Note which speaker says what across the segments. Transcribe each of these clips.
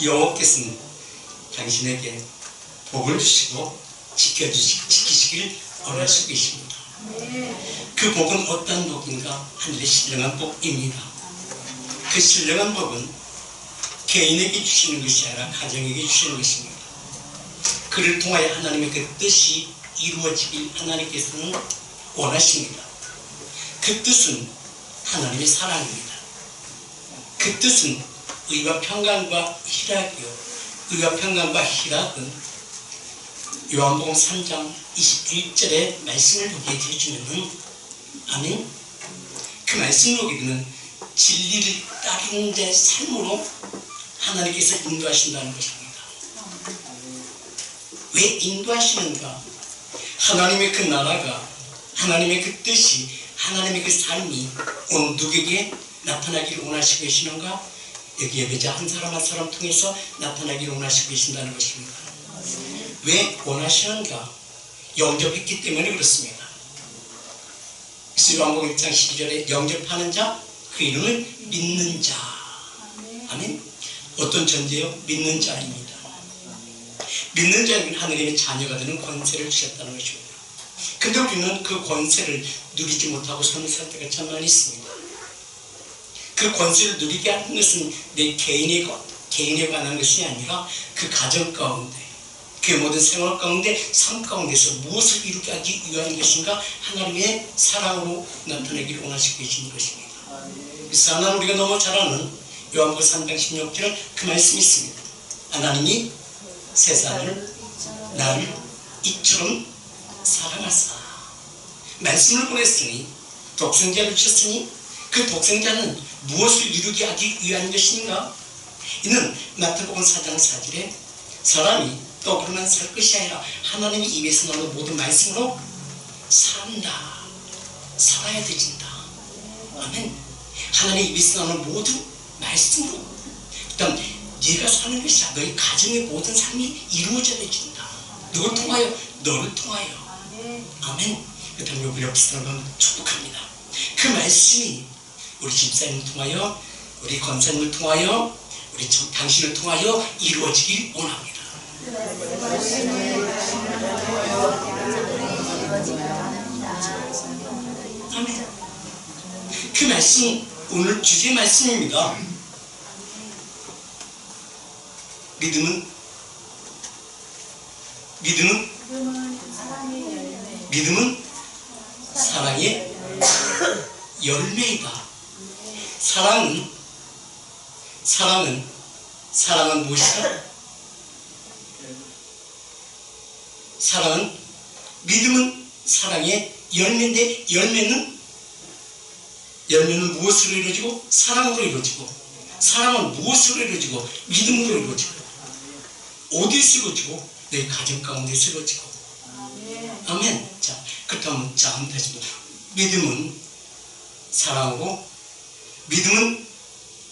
Speaker 1: 여호와께서는 당신에게 복을 주시고 지키시길 원하시고 계십니다. 그 복은 어떤 복인가? 하늘의 신령한 복입니다. 그 신령한 복은 개인에게 주시는 것이 아니라 가정에게 주시는 것입니다. 그를 통하여 하나님의 그 뜻이 이루어지길 하나님께서는 원하십니다. 그 뜻은 하나님의 사랑입니다. 그 뜻은 의와 평강과 희락이요. 의와 평강과 희락은 요한복음 3장 21절의 말씀을 보게 해주면은, 아멘. 그 말씀을 보게 되면 진리를 따르는 데 삶으로 하나님께서 인도하신다는 것입니다. 왜 인도하시는가? 하나님의 그 나라가, 하나님의 그 뜻이, 하나님의 그 삶이 오늘 누구에게 나타나기를 원하시고 계시는가? 여기 예배자 한 사람 한 사람 통해서 나타나기를 원하시고 계신다는 것입니다. 왜 원하시는가? 영접했기 때문에 그렇습니다. 그래서 요한복음 1장 12절에 영접하는 자, 그 이름을 믿는 자. 아멘. 어떤 존재요? 믿는 자입니다. 믿는 자에게 하느님의 자녀가 되는 권세를 주셨다는 것입니다. 근데 우리는 그 권세를 누리지 못하고 사는 상태가 참 많이 있습니다. 그 권세를 누리게 하는 것은 내 개인에 관한 것이 아니라 그 가정 가운데, 그 모든 생활 가운데, 삶 가운데서 무엇을 이루게 하기 위한 것인가? 하나님의 사랑으로 나타내기를 원하시고 계시는 것입니다. 그래서 하나는 우리가 너무 잘 아는 요한복음 3장 16절은 그 말씀이 있습니다. 하나님이 세상을 나를 이처럼 사랑하사 말씀을 보냈으니, 독생자를 주셨으니, 그 독생자는 무엇을 이루게 하기 위한 것인가? 이는 마태복음 4장 4절에 사람이 또 그러면 살 것이 아니라 하나님의 입에서 나오는 모든 말씀으로 산다, 살아야 되진다. 아멘. 하나님의 입에서 나오는 모든 말씀으로, 그다음 네가 사는 것이 너희 가정의 모든 삶이 이루어져야 되진다. 누굴 통하여? 너를 통하여. 아멘. 그다음 우리 옆 사람을 축복합니다. 그 말씀이 우리 집사님을 통하여, 우리 권사님을 통하여, 우리 당신을 통하여 이루어지길 원합니다. 아멘. 그 말씀, 오늘 주제의 말씀입니다. 믿음은 사랑의 열매이다. 사랑은 무엇이다? 믿음은 사랑의 열매인데, 열매는 무엇으로 이루어지고? 사랑으로 이루어지고. 사랑은 무엇으로 이루어지고? 믿음으로 이루어지고. 어디서 이루어지고? 내 가정 가운데서 이루어지고. 아멘. 자, 그렇다면 한번 다시 보자. 믿음은 사랑으로, 믿음은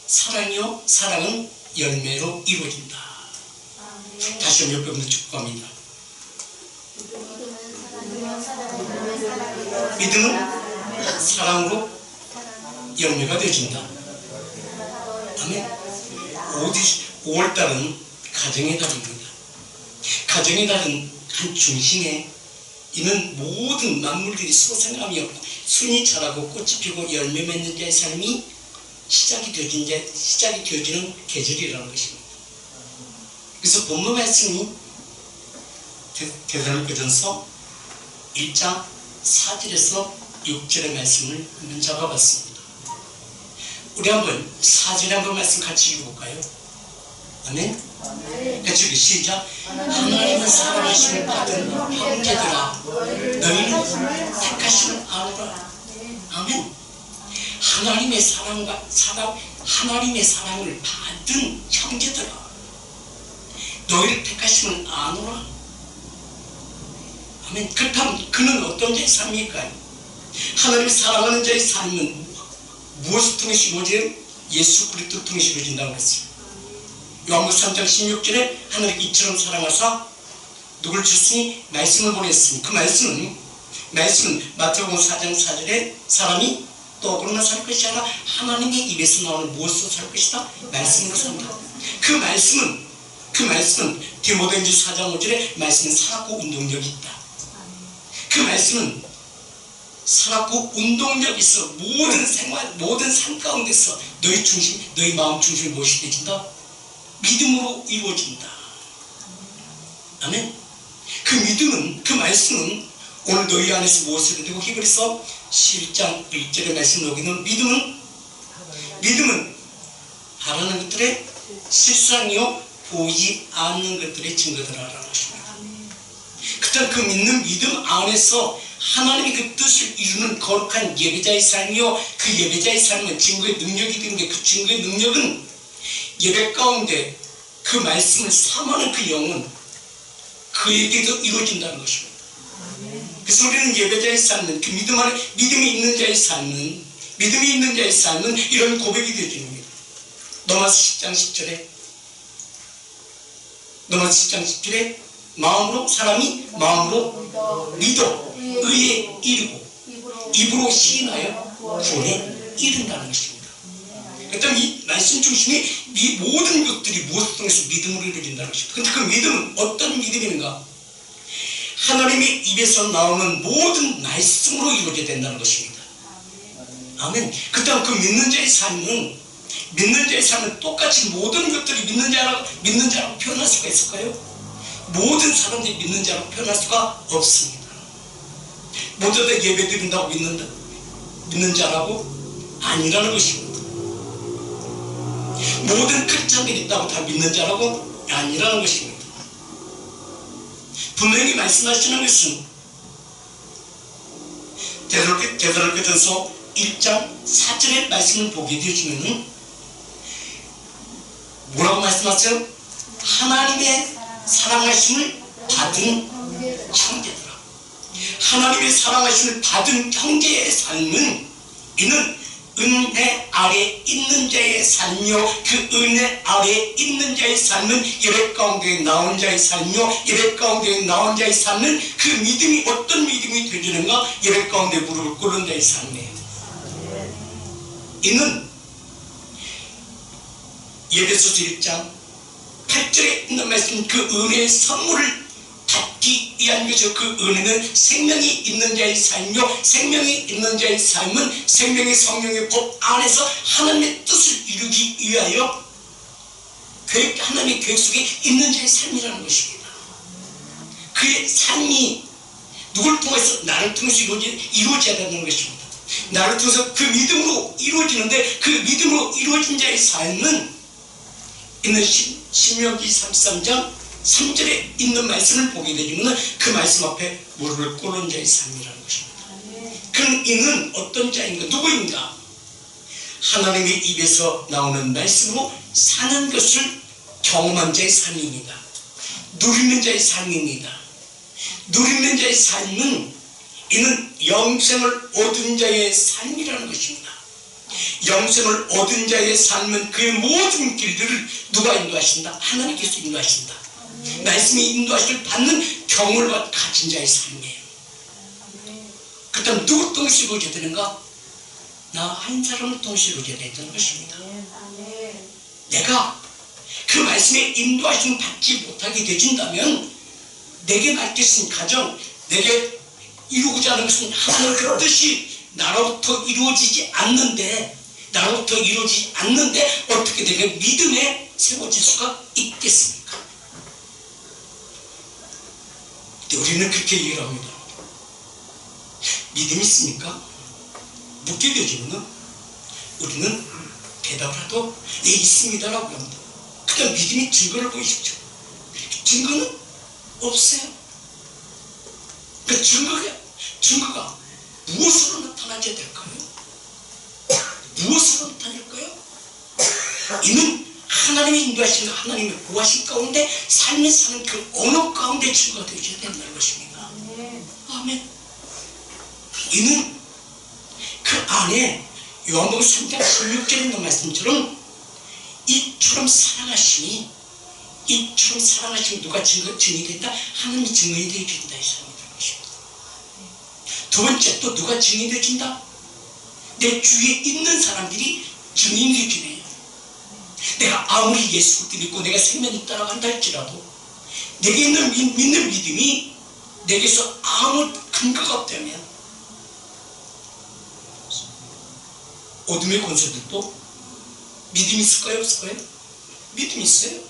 Speaker 1: 사랑이요, 사랑은 열매로 이루어진다. 다시 한번 여러분들 축복합니다. 믿음은 사랑으로 열매가 되어진다. 아멘. 5월달은 가정의 달입니다. 가정의 달은 한 중심에 있는 모든 만물들이 소생하며 순이 자라고 꽃이 피고 열매 맺는 자의 삶이 시작이 되어지는 계절이라는 것입니다. 그래서 본문 말씀이 데살로니가전서 1장 4절에서 6절의 말씀을 한번 잡아봤습니다. 우리 한번 4절에 한번 말씀 같이 읽어볼까요? 아멘. 같이 시작. 하나님은 사랑하심을 받은 형제들아, 너희는 택하심을 아노라. 아멘. 하나님의 사랑을 받은 형제들아, 너희를 택하심을 아노라. 아멘. 그렇다면 그는 어떤 자의 삶일까요? 하나님을 사랑하는 자의 삶은 무엇을 통해서 이루어져요? 예수 그리스도를 통해서 이루어진다고 했어요. 요한복음 3장 16절에 하나님께 이처럼 사랑하사 누굴 주시니? 말씀을 보냈으니, 그 말씀은 마태복음 4장 4절에 사람이 떡으로만 살 것이 아니라 하나님의 입에서 나오는 무엇으로 살 것이다? 말씀으로 산다. 그 말씀은 디모데전서 4장 5절에 말씀은 살았고 운동력이 있다. 그 말씀은 살았고 운동력이 있어. 모든 생활, 모든 삶 가운데서 너희 중심, 너희 마음 중심이 무엇이 되진다? 믿음으로 이루어진다. 아멘. 그 믿음은, 그 말씀은 오늘 너희 안에서 무엇을 되고, 히브리서 11장 1절의 말씀 여기는 믿음은 바라는 것들의 실상이요 보이지 않는 것들의 증거들이라는 것입니다. 그때 그 믿음 안에서 하나님이 그 뜻을 이루는 거룩한 예배자의 삶이요, 그 예배자의 삶은 증거의 능력이 되는데, 그 증거의 능력은 예배 가운데 그 말씀을 삼하는 그 영은 그에게도 이루어진다는 것입니다. 그래서 우리는 예배자의 삶은, 그 믿음이 있는 자의 삶은 이런 고백이 되어지는 겁니다. 로마서 10장 10절에 사람이 마음으로 믿어 의에 이르고 입으로 시인하여 구원에 이른다는 것입니다. 그렇다면 이 말씀 중심이 이 모든 것들이 무엇을 통해서 믿음으로 이루어진다는 것입니다. 그런데 그 믿음은 어떤 믿음인가? 하나님의 입에서 나오는 모든 말씀으로 이루어져야 된다는 것입니다. 아멘. 그렇다면 그 믿는 자의 삶은 똑같이 모든 것들이 믿는 자라고 표현할 수가 있을까요? 모든 사람들이 믿는 자라고 표현할 수가 없습니다. 모두 다 예배 드린다고 믿는 자라고 아니라는 것입니다. 모든 크리스찬들이 있다고 다 믿는 자라고 아니라는 것입니다. 분명히 말씀하시는 것은 데살로니가전서 1장 4절의 말씀을 보게 되어지면 뭐라고 말씀하세요? 하나님의 사랑하심을 받은 형제들아. 하나님의 사랑하심을 받은 형제의 삶은 이는 은혜 아래 있는 자의 삶이요, 그 은혜 아래 있는 자의 삶은 예배 가운데 나온 자의 삶이요, 예배 가운데 나온 자의 삶은 그 믿음이 어떤 믿음이 되지는가? 예배 가운데 무릎을 꿇는 자의 삶이에요. 이는 예배소서 1장 8절에 있는 말씀, 그 은혜의 선물을 받기 위한 것이요, 그 은혜는 생명이 있는 자의 삶이요, 생명이 있는 자의 삶은 생명의 성령의 법 안에서 하나님의 뜻을 이루기 위하여 하나님의 계획 속에 있는 자의 삶이라는 것입니다. 그의 삶이 누구를 통해서? 나를 통해서 이루어져야 되는 것입니다. 나를 통해서 그 믿음으로 이루어지는데, 그 믿음으로 이루어진 자의 삶은 있는 신명기 33장 3절에 있는 말씀을 보게 되면 그 말씀 앞에 무릎을 꿇는 자의 삶이라는 것입니다. 그럼 이는 어떤 자인가? 누구인가? 하나님의 입에서 나오는 말씀으로 사는 것을 경험한 자의 삶입니다. 누리는 자의 삶입니다. 누리는 자의 삶은 이는 영생을 얻은 자의 삶이라는 것입니다. 영생을 얻은 자의 삶은 그의 모든 길들을 누가 인도하신다? 하나님께서 인도하신다. 말씀이 인도하심을 받는 경험을 가진 자의 삶이에요. 그렇다면 누구 통해서 이루어져야 되는가? 나 한 사람을 통해서 이루어져야 된다는 것입니다. 내가 그 말씀에 인도하심을 받지 못하게 되진다면 내게 맡기신 가정, 내게 이루고자 하는 것은 하나님 그 뜻이 나로부터 이루어지지 않는데 어떻게 내가 믿음에 세워질 수가 있겠습니까? 근데 우리는 그렇게 얘기를 합니다. 믿음이 있습니까? 묻게 되지면 우리는 대답을 하도 네, 있습니다 라고 합니다. 그러니까 믿음이 증거를 보이십시오. 증거는 없어요. 그 증거가 무엇으로 나타나야 될까요? 무엇으로 나타날까요? 이는 하나님의 인도하신, 하나님의 구하신 가운데 삶을 사는 그 언어 가운데 증거가 되어야 된다는 것입니다. 아멘. 이는 그 안에 요한복음 3장 16절에 있는 말씀처럼 이처럼 사랑하심이 누가 증이 된다? 하나님이 증인이 되어준다. 이 사람이라는 것입니다. 두 번째 또 누가 증인이 되어준다? 내 주위에 있는 사람들이 증인이 되네요. 내가 아무리 예수 그리스도 믿고 내가 생명이 따라간다 할지라도 내게 있는 믿는 믿음이 내게서 아무 근거가 없다면 어둠의 권세들도 믿음이 있을까요? 없을까요? 믿음이 있어요.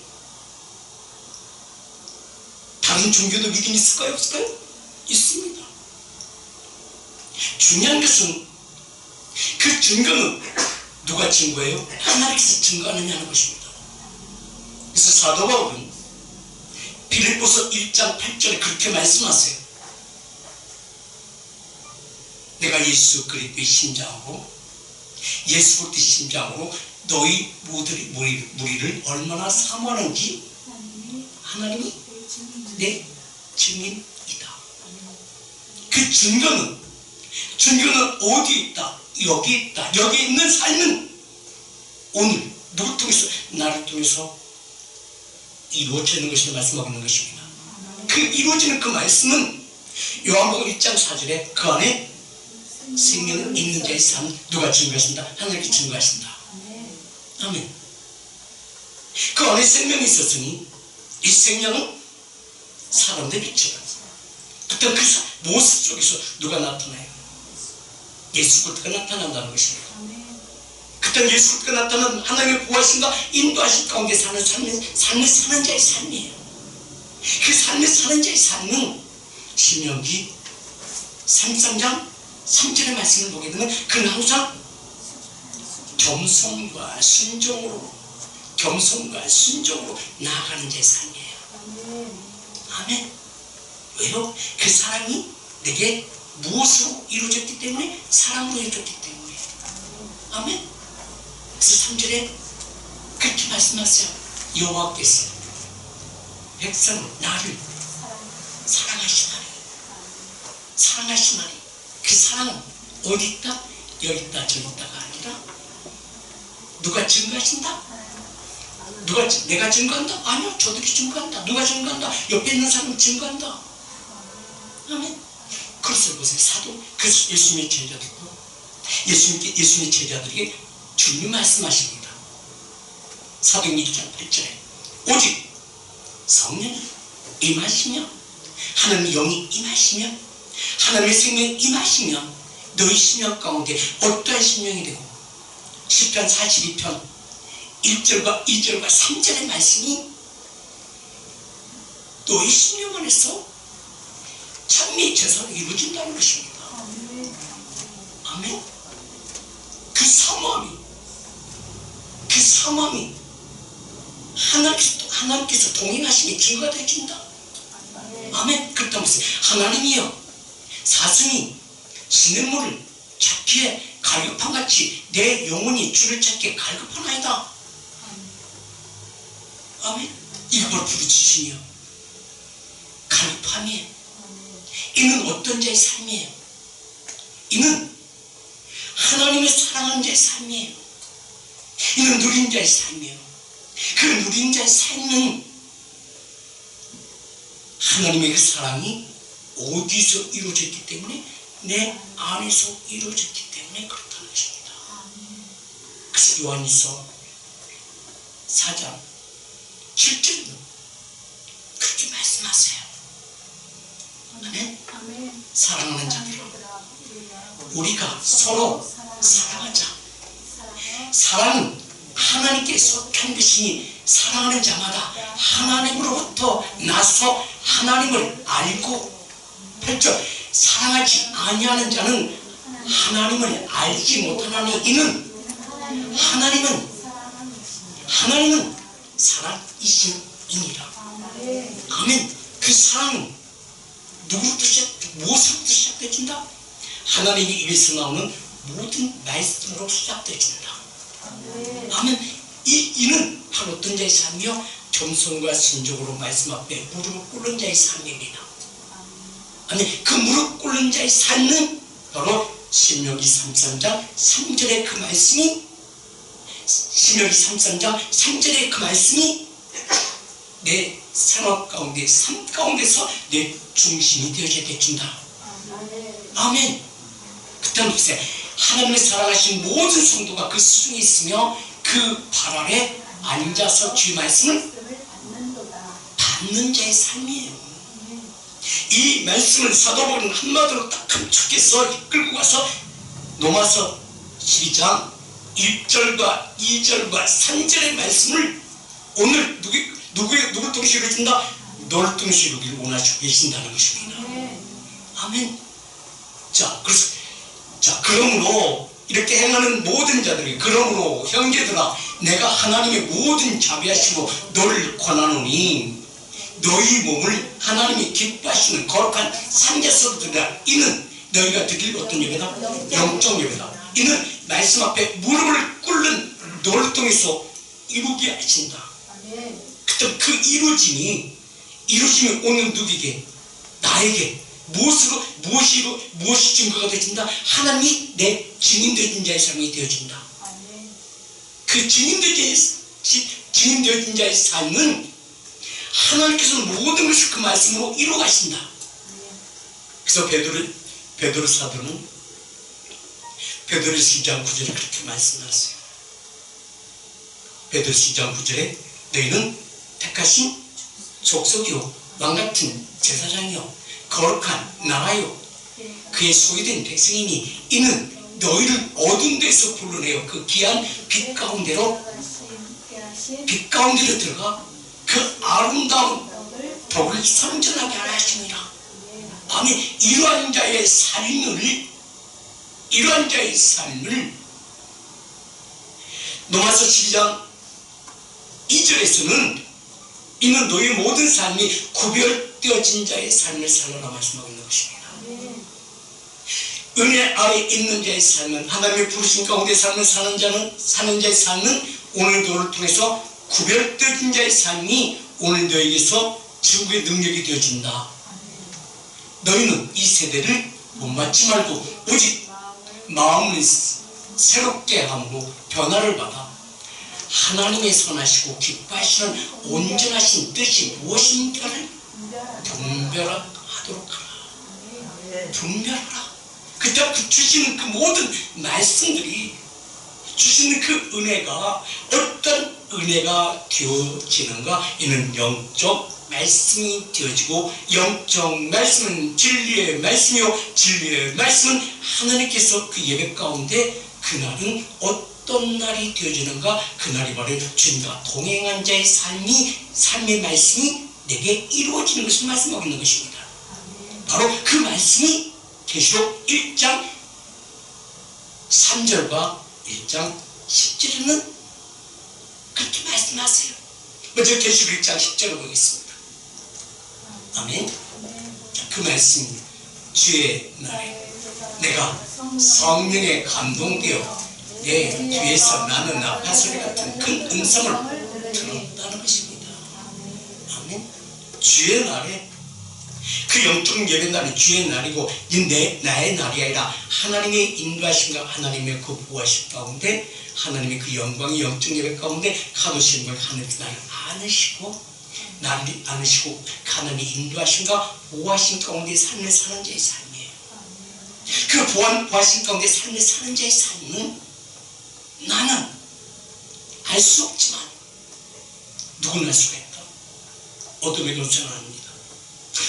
Speaker 1: 다른 종교도 믿음이 있을까요? 없을까요? 있습니다. 중요한 것은 그 증거는 누가 증거예요? 하나님께서 증거하느냐는 것입니다. 그래서 사도 바울은 빌립보서 1장 8절에 그렇게 말씀하세요. 내가 예수 그리스도의 심장으로 예수 그리스도의 심장으로 너희 무리를 얼마나 사모하는지 하나님이 내 증인이다. 그 증거는 어디에 있다? 여기 있다. 여기 있는 삶은 오늘 누구를 통해서? 나를 통해서 이루어지는 것을 말씀하고 있는 것입니다. 그 이루어지는 그 말씀은 요한복음 1장 4절에 그 안에 생명은 있는 자의 삶 누가 증거하신다? 하나님께 증거하신다. 아멘. 그 안에 생명이 있었으니 이 생명은 사람들의 빛이다. 그때 그 모습 속에서 누가 나타나요? 예수 그리스도가 나타난다는 것입니다. 그때 예수 그리스도가 나타난 하나님의 보호하심과 인도하심 가운데 사는 삶을 사는 자의 삶이에요. 그 삶을 사는 자의 삶은 신명기 33장 3절의 말씀을 보게 되면 그는 항상 겸손과 순종으로 나아가는 자의 삶이에요. 아멘. 왜요? 그 사랑이 내게 무엇으로 이루어졌기 때문에? 사랑으로 이루어졌기 때문에. 아멘. 그래서 3절에 그렇게 말씀하세요. 여호와께서 백성 나를 사랑하시나니 그 사랑은 어디 있다? 여기 있다 저기 있다가 아니라 누가 증거하신다? 내가 증거한다? 아니요, 저들이 증거한다. 누가 증거한다? 옆에 있는 사람은 증거한다. 아멘. 그것을 보세요. 사도 그래서 예수님의 제자들도 예수님의 제자들에게 주님이 말씀하십니다. 사도행전 1장 8절에 오직 성령이 임하시며 하나님의 영이 임하시며 하나님의 생명이 임하시면 너희 심령 가운데 어떠한 심령이 되고 시편 42편 1절과 2절과 3절의 말씀이 너희 심령 안에서 찬미의 제사로 이루어진다는 것입니다. 아멘. 그 사모함이 하나님께서 동행하심이 증거가 되어진다. 아멘. 그렇다고 했어요. 하나님이여 사슴이 시냇물을 찾기에 갈급함같이 내 영혼이 주를 찾기에 갈급하나이다. 아멘. 이걸 부르짖으시며 갈급함이에요. 이는 어떤 자의 삶이에요? 이는 하나님을 사랑하는 자의 삶이에요. 이는 누린 자의 삶이에요. 그 누린 자의 삶은 하나님의 그 사랑이 어디서 이루어졌기 때문에? 내 안에서 이루어졌기 때문에 그렇다는 것입니다. 그래서 요한일서 4장 7절은 그렇게 말씀하세요. 아멘. 사랑하는 자들, 우리가 서로 사랑하자. 사랑은 하나님께 속한 것이니 사랑하는 자마다 하나님으로부터 나서 하나님을 알고 8절 사랑하지 아니하는 자는 하나님을 알지 못하나니 이는 하나님은 사랑이심이니라. 아멘. 그 사랑은 무엇으로부터 시작되어진다? 하나님의 입에서 나오는 모든 말씀으로 시작되어진다. 아멘. 이는 바로 어떤 자의 삶이요? 겸손과 순종으로 말씀 앞에 무릎을 꿇는 자의 삶입니다. 아니, 그 무릎 꿇는 자의 삶은 바로 신명기 33장 3절의 그 말씀이 신명기 33장 3절의 그 말씀이 내 생활 가운데 삶 가운데서 내 중심이 되어져 되어진다. 아멘. 그때 보세요. 하나님의 사랑하신 모든 성도가 그 수중에 있으며 그 발 아래 앉아서 주의 말씀을 받는 자의 삶이에요. 이 말씀을 사도 바울은 한마디로 딱 함축해서 이끌고 가서 로마서 12장 1절과 2절과 3절의 말씀을 오늘 누굴 통해서 이루어진다? 너를 통해서 이루기를 원하시고 계신다는 것입니다. 아멘. 그러므로 이렇게 행하는 모든 자들이, 그러므로 형제들아, 내가 하나님의 모든 자비하시고 너를 권하노니 너희 몸을 하나님이 기뻐하시는 거룩한 산제소로 드리라. 이는 너희가 드릴 어떤 예배다? 영적 예배다. 이는 말씀 앞에 무릎을 꿇는 너를 통해서 이루게 하신다. 그 이루어짐이 오늘 누구에게? 나에게 무엇이 증거가 되어진다? 하나님이 내 증인되어진 자의 삶이 되어진다. 그 증인되어진 자의 삶은 하나님께서 모든 것을 그 말씀으로 이루어 가신다. 그래서 베드로 사도는 베드로서 2장 9절에 그렇게 말씀하셨어요. 베드로서 2장 9절에 너희는 택하신 족속이요 왕같은 제사장이요 거룩한 나라요 그의 소유된 백성이니 이는 너희를 어두운 데서 불러내어 그 귀한 빛 가운데로 들어가 그 아름다운 복을 선전하게 하라 하시니라. 아멘. 이러한 자의 삶을 로마서 12장 2절에서는 이는 너희 모든 삶이 구별되어진 자의 삶을 살아라 말씀하고 있는 것입니다. 은혜 아래 있는 자의 삶은, 하나님의 부르신 가운데 사는 자의 삶은 오늘 너를 통해서 구별되어진 자의 삶이 오늘 너에게서 지구의 능력이 되어진다. 너희는 이 세대를 본받지 말고 오직 마음을 새롭게 함으로 변화를 받아 하나님의 선하시고 기뻐하시는 온전하신 뜻이 무엇인가를 분별하도록 하라. 분별하라. 그때 주시는 그 모든 말씀들이, 주시는 그 은혜가 어떤 은혜가 되어지는가? 이는 영적 말씀이 되어지고, 영적 말씀은 진리의 말씀이요 진리의 말씀은 하나님께서 그 예배 가운데 그날은 어떤 날이 되어지는가? 그날이 바로 주님과 동행한 자의 삶의 말씀이 내게 이루어지는 것을 말씀하고 있는 것입니다. 바로 그 말씀이 계시록 1장 3절과 1장 10절에는 그렇게 말씀하세요. 먼저 계시록 1장 10절을 보겠습니다. 아멘. 그 말씀, 주의 날에 내가 성령에 감동되어 내 뒤에서 나는 나팔소리 같은 큰 음성을 들었다는 것입니다. 아멘. 주의 날에, 그 영적 예배 날이 주의 날이고 나의 날이 아니라 하나님의 인도하심과 하나님의 그 보호하심 가운데, 하나님의 그 영광의 영적 예배 가운데 가두신 걸 하나님께서 나를 안으시고 하나님의 인도하심과 보호하심 가운데 삶을 사는 자의 삶이에요. 그 보호하심 가운데 삶을 사는 자의 삶은 나는 알 수 없지만 누구는 알 수가 있다. 어둠의 권세는 아닙니다.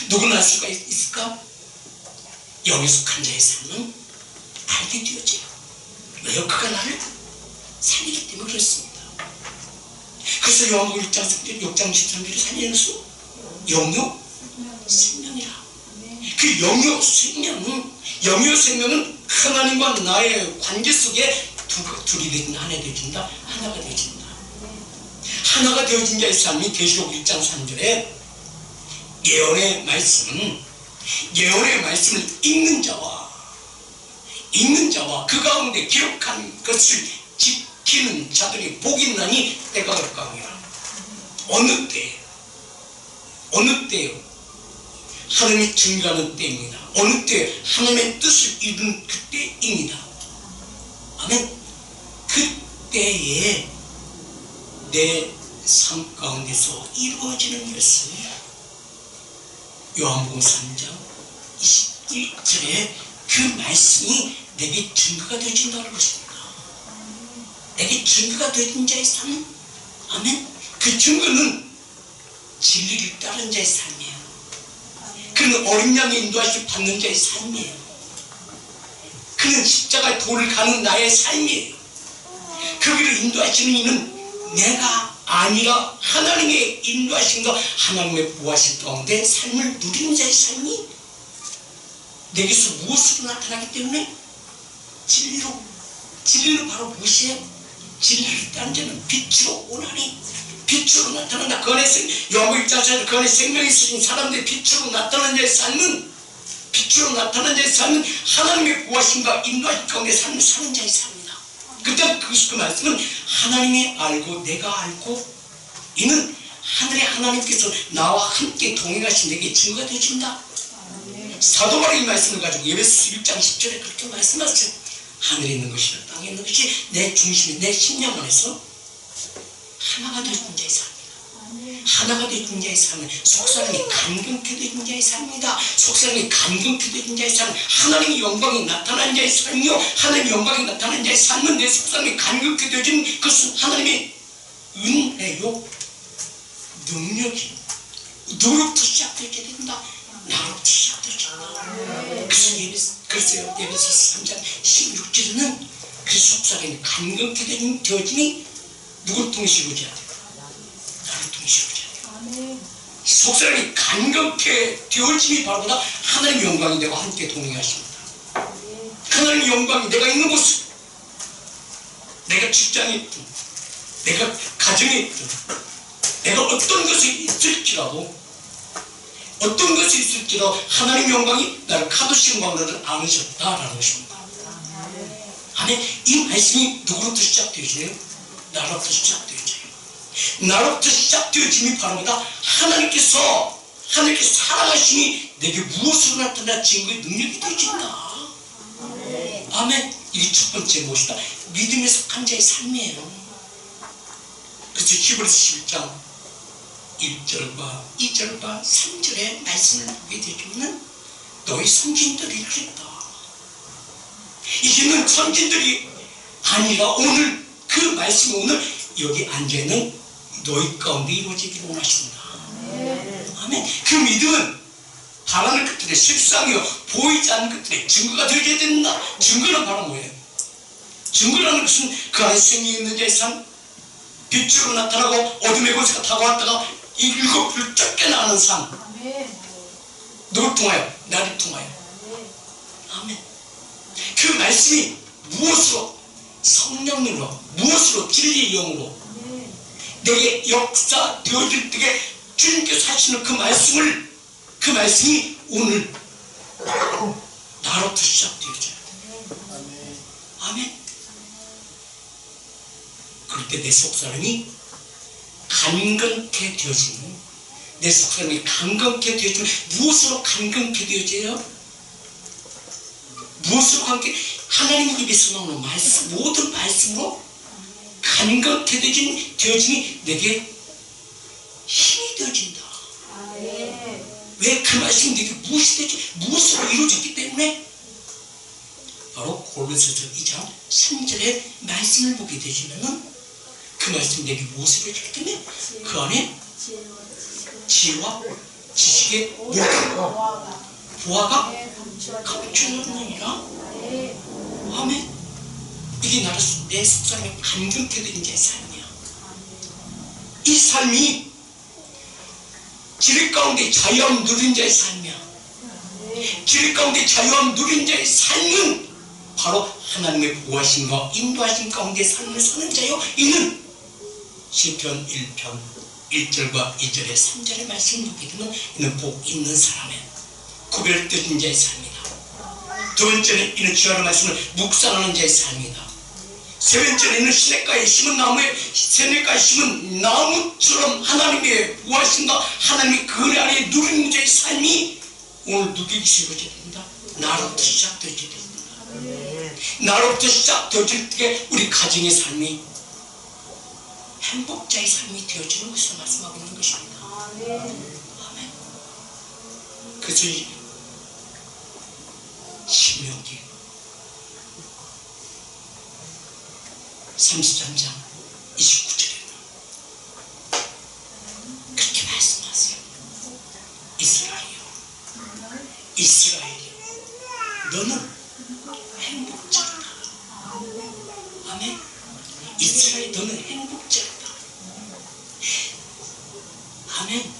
Speaker 1: 누구는 알 수가 있을까? 영에 속한 자의 삶은 알게 되어져요. 왜요? 그가 나를 살리기 때문에 그렇습니다. 그래서 요한복음 6장 13절에 살리는 수 영요 생명이라. 그 영요 생명은 하나님과 나의 관계 속에 둘이 되진다, 하나 되어진다, 하나가 되어진다. 하나가 되어진 자의 삶이 계시록 1장 3절에 예언의 말씀을 읽는 자와 그 가운데 기록한 것을 지키는 자들이 복이 있나니 때가 가까우니라. 어느 때요? 하나님이 증거하는 때입니다. 어느 때 하나님의 뜻을 이루는 그때입니다. 아멘. 그때에 내 삶 가운데서 이루어지는 것을 요한복음 3장 21절에 그 말씀이 내게 증거가 되어진다는 것입니다. 내게 증거가 되어진 자의 삶, 아멘. 그 증거는 진리를 따른 자의 삶이에요. 그는 어린 양의 인도하심을 받는 자의 삶이에요. 그는 십자가의 도를 가는 나의 삶이에요. 그 길을 인도하시는 이는 내가 아니라 하나님의 인도하심과 하나님의 보호하심 가운데 삶을 누리는 자의 삶이 내게서 무엇으로 나타나기 때문에 진리는 바로 무엇이에요? 진리를 따른 자는 빛으로 오나니 빛으로 나타난다. 그 안에 요한복음 1장에서 그 안에 생명이 있으신 사람들의 빛으로 나타나는 자의 삶은 빛으로 나타나는 자의 삶은 하나님의 보호하심과 인도하심 가운데 삶을 사는 자의 삶이다. 그때 그 말씀은 하나님이 알고 내가 알고 이는 하늘의 하나님께서 나와 함께 동행하신 내게 증거가 되어진다. 사도 바울이 이 말씀을 가지고 에베소 1장 10절에 그렇게 말씀하셨어요. 하늘에 있는 것이나 땅에 있는 것이 내 중심에 내 심령 안에서 하나가 되어진 자의 삶이다. 하나가 되어진 자의 삶은 속사람이 간근케 되어진 자의 삶이다. 속사람이 간근케 되어진 자의 삶은 하나님의 영광이 나타난 자의 삶이요, 하나님의 영광이 나타난 자의 삶은 내 속사람이 간근케 되어진 것은 하나님의 은혜요 능력이 누구로부터 시작되게 된다. 나로부터 시작되었다. 그래서 에베소 3장 16절에는 그 속사람이 간근케 되어짐이 누구를 통해 이루어져야 돼요? 나를 통해 이루어져야 돼요. 속사람이 간근케 되어짐이 바로 하나님의 영광이 내가 함께 동행하십니다. 하나님의 영광이 내가 있는 곳, 내가 직장에 있든 내가 가정에 있든 내가 어떤 것이 있을지라도 하나님의 영광이 나를 가두시는 방법을 안으셨다라는 것입니다. 아멘. 이 말씀이 누구로부터 시작되어져요? 나로부터 시작되어져요. 나로부터 시작되어짐이 바로 하나님께서 사랑하심이 내게 무엇으로 나타나 증거의 능력이 되어진다. 아멘. 이게 첫 번째 무엇이다? 믿음에 속한 자의 삶이에요. 그래서 히브리서 11장 1절과 2절과 3절의 말씀을 보게 되면 너희 선진들이라 그랬다. 이제는 선진들이 아니라 오늘 그 말씀이 오늘 여기 앉아있는 너희 가운데 이루어지기를 원하십니다. 아멘. 그 믿음은 바라는 것들의 실상이요 보이지 않는 것들의 증거가 되어야 된다. 증거는 바로 뭐예요? 증거라는 것은 그 안에 생명이 있는 자의 삶, 빛으로 나타나고 어둠의 곳에 타고 왔다가 이 일곱 불을 쫓겨나는 삶. 누굴 통하여? 나를 통하여. 아멘. 그 말씀이 무엇으로? 성령으로, 무엇으로? 진리의 영으로 내게 역사 되어질 때에 주님께서 하시는 그 말씀이 오늘 나로부터 시작되어져요. 아멘. 그럴 때 내 속사람이 간근케 되어지는, 내 속사람이 간근케 되어지는, 무엇으로 간근케 되어져요? 무엇으로 간근케? 하나님 입에서 나오는 말씀, 모든 말씀으로 간근케 되어짐이 내게 힘이 되어진다. 왜 그 말씀이 내게 무엇이 되지? 무엇으로 이루어졌기 때문에? 바로 골로새서 2장 3절의 말씀을 보게 되시면은 그 말씀이 내게 무엇을 이루어졌기 때문에 그 안에 지혜와 지식의 보화가 감추느니라. 아멘. 이게 나를 내 속사람이 간근케 되는 자의 삶이야. 이 삶이 진리 가운데 자유함 누린 자의 삶이야. 진리 가운데 자유함 누린 자의 삶은 바로 하나님의 보호하심과 인도하심 가운데 삶을 사는 자요. 이는 시편 1편 1절과 2절의 3절의 말씀을 보게 되면 이는 복 있는 사람의 구별되는 자의 삶이다. 두 번째는 이는 주야의 말씀을 묵상하는 자의 삶이다. 세 번째는 이는 시냇가에 심은 나무에 시냇가에 심은 나무처럼 하나님의 보호하심과 하나님의 그 안에 누리는 자의 삶이 오늘 누구에게 이루어져야 된다. 나로부터 시작되어야 된다. 나로부터 시작되어질 때 우리 가정의 삶이 행복자의 삶이 되어지는 것을 말씀하고 있는 것입니다. 아멘. 그래서 신명기 33장 29절에 그렇게 말씀하세요. 이스라엘이여 너는 행복자다. 아멘. 이스라엘 너는 행복자다. 아멘.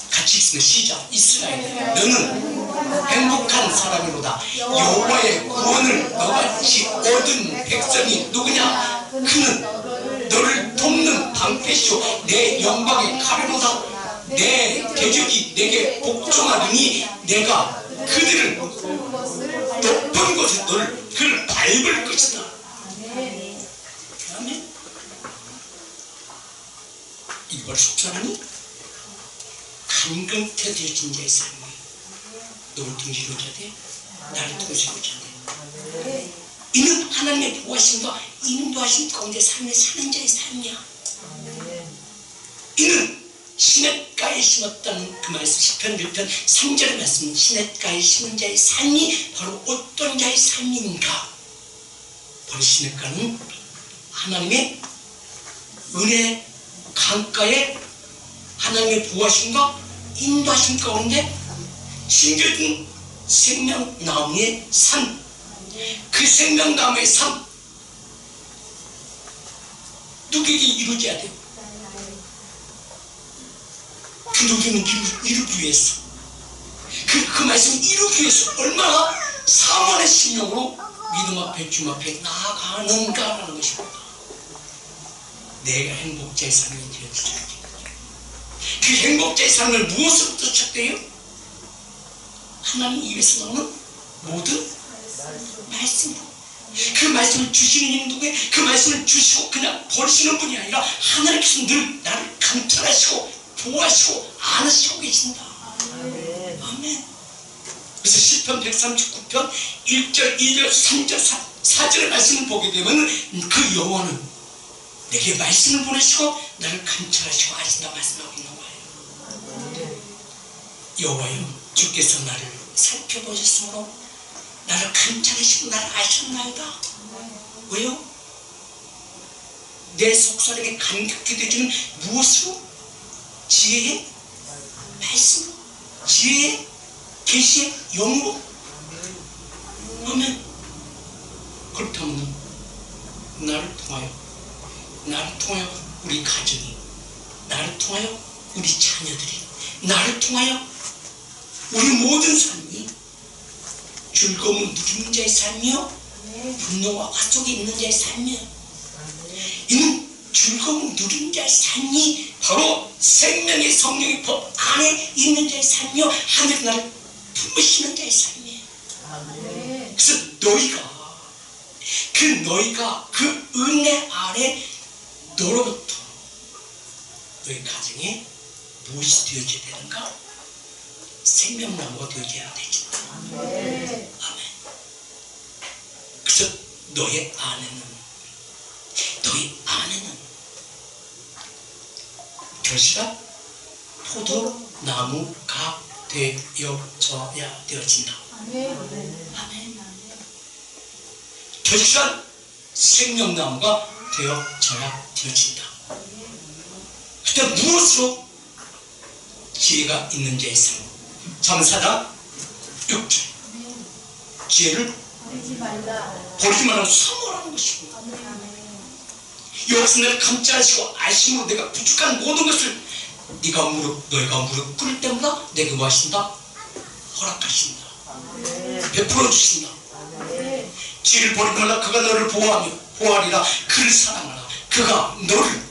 Speaker 1: 같이 있으면 시작. 이스라엘 너는 행복한 사람이로다. 여호와의 구원을 너같이 얻은 백성이 누구냐? 그는 너를 돕는 방패시오 내 영광의 칼이로다. 내 대적이 내게 복종하더니 내가 그들을 높은 곳에 그를 밟을 것이다. 아멘. 이걸 속전하니 간근태 되어진 자의 삶이 너를 통해 이루어져야 돼. 나를 통해 이루어져야 돼. 이는 하나님의 보호하심과 인도하심 가운데 삶에 사는 자의 삶이야. 이는 시냇가에 심었다는 그 말씀 시편 1편 3절의 말씀 시냇가에 심은 자의 삶이 바로 어떤 자의 삶인가? 바로 시냇가는 하나님의 은혜 강가에 하나님의 보호하심과 인도하심 가운데 심겨진 생명나무의 삶, 그 생명나무의 삶 누구에게 이루어져야 돼요? 그 누구는 이루기 위해서 그 말씀을 이루기 위해서 얼마나 사모의 심령으로 믿음 앞에 주님 앞에 나아가는가라는 것입니다. 내가 행복자의 삶이 되어지자. 그 행복자의 삶을 무엇으로부터 시작돼요? 하나님 입에서 나오는 모든 말씀으로. 그 말씀을 주시는 이는 누구예요? 그 말씀을 주시고 그냥 버리시는 분이 아니라 하나님께서 늘 나를 감찰하시고 보호하시고 안으시고 계신다. 아멘. 그래서 시편 139편 1절 2절 3절 4절의 말씀을 보게 되면 그 여호와는 내게 말씀을 보내시고 나를 감찰하시고 아신다 말씀하고 있는 거예요. 여호와여 주께서 나를 살펴보셨으므로 나를 감찰하시고 나를 아셨나이다. 왜요? 내 속사람이 감격하게 되지는 무엇으로? 지혜의 말씀으로, 지혜의 계시의 영으로. 아멘. 그렇다면 나를 통하여 우리 가정이, 나를 통하여 우리 자녀들이, 나를 통하여 우리 모든 삶이 즐거움을 누리는 자의 삶이요 분노와 화속에 있는 자의 삶이요. 이는 즐거움을 누리는 자의 삶이 바로 생명의 성령의 법 안에 있는 자의 삶이요 하늘 나를 품으시는 자의 삶이에요. 그래서 너희가 그 은혜 아래 너로부터 너희 가정에 무엇이 되어져야 되는가? 생명나무가 되어져야 되지. 아멘. 그래서 너희 안에는 결실한 포도나무가 되어져야 되어진다. 아멘. 결실한 생명나무가 되어져야 되어진다. 그때 무엇으로? 지혜가 있는 자의 삶. 잠언 6절 지혜를 버리지 말라고 사모하는 것입니다. 여기서 내가 감찰하시고 아심으로 내가 부족한 모든 것을 너희가 무릎 꿇을 때마다 내게 뭐 하신다? 허락하신다. 베풀어 주신다. 지혜를 버리지 말라. 그가 너를 보호하리라. 그를 사랑하라. 그가 너를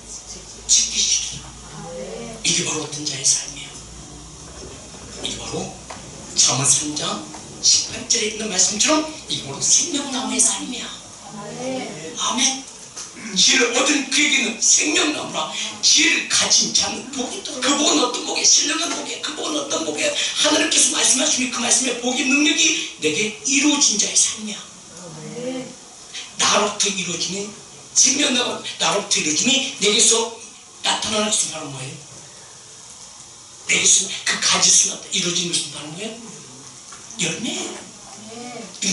Speaker 1: 지키시리라. 이게 바로 어떤 자의 삶이에요? 이게 바로 잠언 3장 18절에 있는 말씀처럼 이게 바로 생명나무의 삶이야. 아멘. 지혜를 얻은 그에게는 생명나무라. 지혜를 가진 자는 복이 있다. 그 복은 어떤 복이에요? 신령한 복이에요. 그 복은 어떤 복이에요? 하나님께서 말씀하시니 그 말씀의 복의 능력이 내게 이루어진 자의 삶이야. 나로부터 이루어지니 생명나무 나로부터 이루어지니 내게서 나타나는 것은 바로 뭐예요? 내게서 그 가지에서 이루어지는 것은 바로 뭐예요? 열매예요.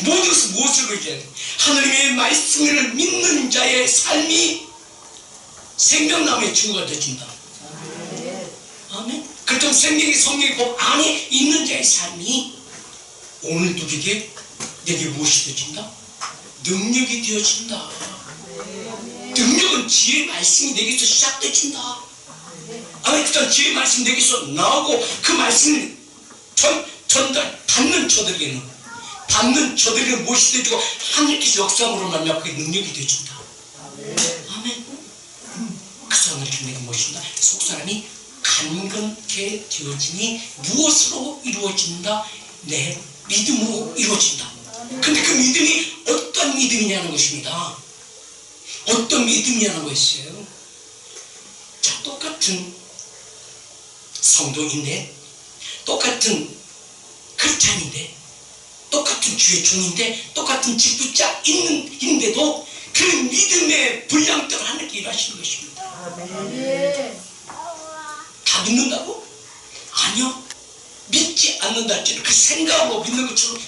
Speaker 1: 모든 것을 무엇으로 이겨야 돼? 하나님의 말씀을 믿는 자의 삶이 생명나무의 증거가 되어진다. 아멘. 그렇다면 생명의 성령의 법 안에 있는 자의 삶이 오늘 누구에게 내게 무엇이 되어진다? 능력이 되어진다. 능력은 지혜의 말씀이 내게서 시작되어진다. 아멘. 그다음 지혜의 말씀이 내게서 나오고 그 말씀을 받는 저들에게는 무엇이 되어지고 하나님께서 역사함으로 말미암아 그게 능력이 되어진다. 아멘. 그 사람을 내게 무엇인가? 속사람이 간건케 되어지니 무엇으로 이루어진다? 내 믿음으로 이루어진다. 근데 그 믿음이 어떤 믿음이냐는 것입니다. 어떤 믿음이냐는 것이에요. 자, 똑같은 성도인데, 똑같은 크리스찬인데, 똑같은 주의 종인데, 똑같은 직분자인데도 그 믿음의 분량대로 하나님께 일하시는 것입니다. 다 믿는다고? 아니요. 믿지 않는다 할지라도 그 생각으로 믿는 것처럼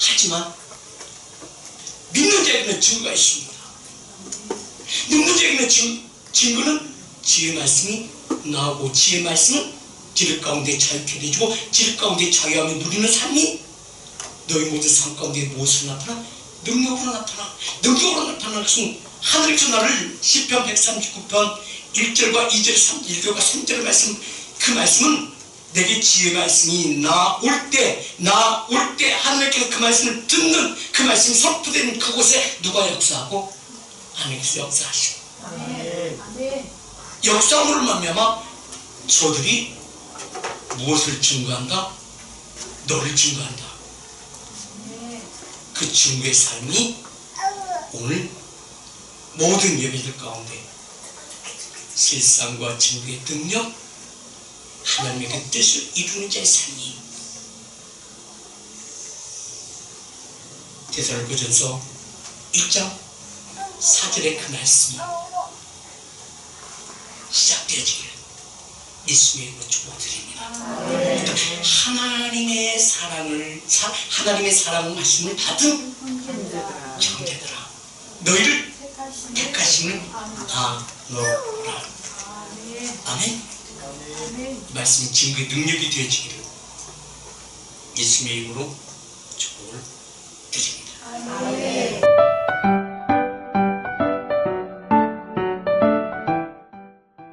Speaker 1: 하지만 믿는 자에게는 증거가 있습니다. 믿는 자에게는 증거는 지혜의 말씀이 나오고 지혜의 말씀은 질 가운데 자유케 되주고 질 가운데 자유하며 누리는 삶이 너희 모든 삶 가운데 무엇으로 나타나? 능력으로 나타나. 능력으로 나타나는 것은 하늘에서 나를 시편 139편 1절과 2절, 1절과 3절의 말씀, 그 말씀은 내게 지혜의 말씀이 나올 때 하나님께서 그 말씀을 듣는 그 말씀이 선포되는 그곳에 누가 역사하고? 하나님께서 역사하시고 역사함으로 말미암아 저들이 무엇을 증거한다? 너를 증거한다. 그 증거의 삶이 오늘 모든 예배들 가운데 실상과 증거의 능력, 하나님의 그 뜻을 이루는 자의 삶이 데살로니가전서 1장 4절의 그 말씀이 시작되어지기를 예수의 이름으로 축복드립니다. 하나님의 사랑을 말씀을 받은 형제들아, 너희를 택하심을 아노라. 아멘. 말씀이 증거의 능력이 되어지기를 예수의 이름으로 축복을 드립니다.